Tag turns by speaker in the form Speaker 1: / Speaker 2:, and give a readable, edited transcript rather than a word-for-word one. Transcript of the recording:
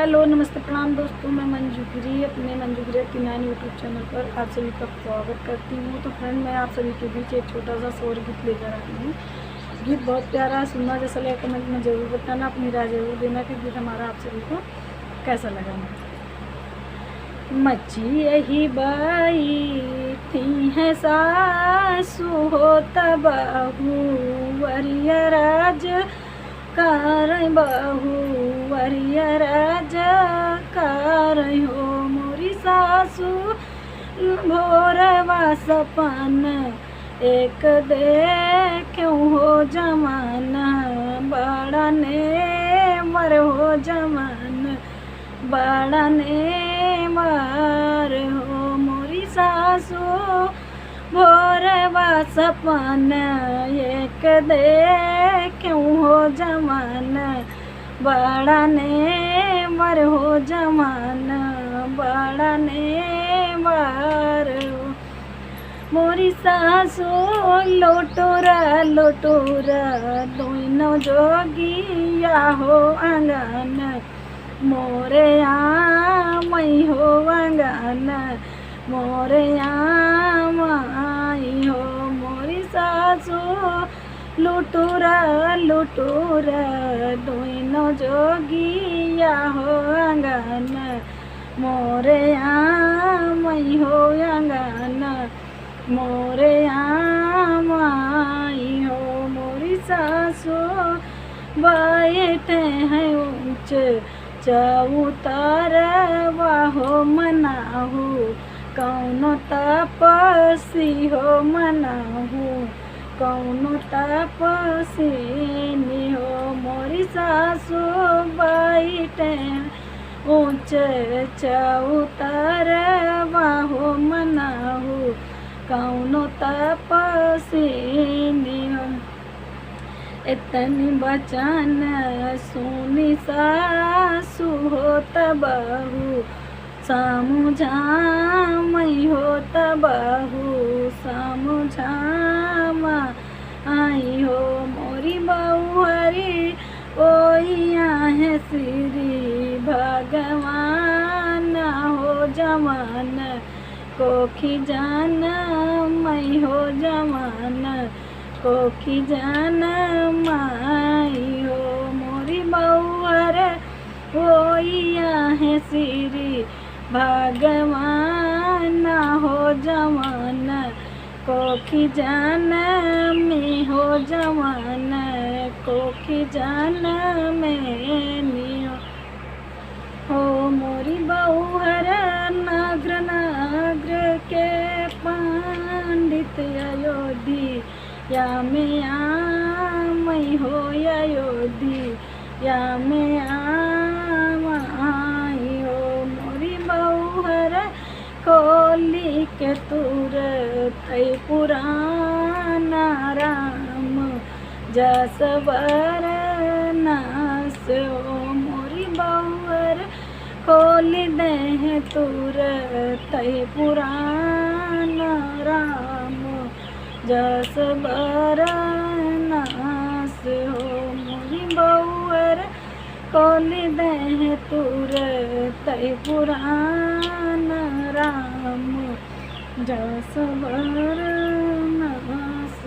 Speaker 1: Hello नमस्ते प्रणाम दोस्तों, मैं मंजू गिरी अपने मंजू गिरी की नैन यूट्यूब चैनल पर आप सभी का स्वागत करती हूँ। तो फ्रेंड, मैं आप सभी के बीच एक छोटा सा शोर गीत लेकर आई हूँ। गीत बहुत प्यारा, सुनना जैसा लगे कमेंट में ज़रूर बताना, अपनी राय ज़रूर देना कि गीत हमारा आप सभी को कैसा लगा। मची यही बाई थी है सासु हो तबाहू वरिया राज कार बहू वरिया राजा कार हो मोरी सासू भोरवा सपन एक क्यों हो जमाना बड़ा ने मर हो जमान बड़ा ने मर हो मोरी सासू भोरवा सपन एक क्यों हो जमान बड़ा ने मर हो जमान बड़ा ने मर हो मोरी सासू लोटोरा लोटोरा दोनों जोगिया हो अंगन मोरे मई हो अंगन मोरे माई हो मोरी सासू लुटूरा लुटूरा दोनों जोगिया हो अंगन मोरे मई हो अंगन मोरे माई हो मोरी सासू बैठे हैं ऊंच चौतार वाहो मनाहू कौनो तपसी हो मनाहू कौनो तपसी हो मोरी सासू बैठे ऊंच चौतार वाहो मनाहू कौनो तपसी हो इतनी बचन सुनी सासू हो तबहू समझामई हो तबहू समझाम आई हो मोरी बहू हरी ओइया है श्री भगवान हो जमान कोखी जान मई हो जमान कोखी जान माई हो मोरी बउअर होइया है श्री भगवान हो जवान कोखी जान में हो जवान कोखी जान में नियो हो मोरी बउहर नागर नागर के पंडित अयोधी या में मई हो अयोधी या में आई हो मोरी बउहर खोली के तुर थई पुराना राम जसवर नास हो मोरी बउहर खोली दे तुर थई पुराना राम जसवर नास हो मोरी बउअर खोली दे तुर तय पुराण राम जसवर नास।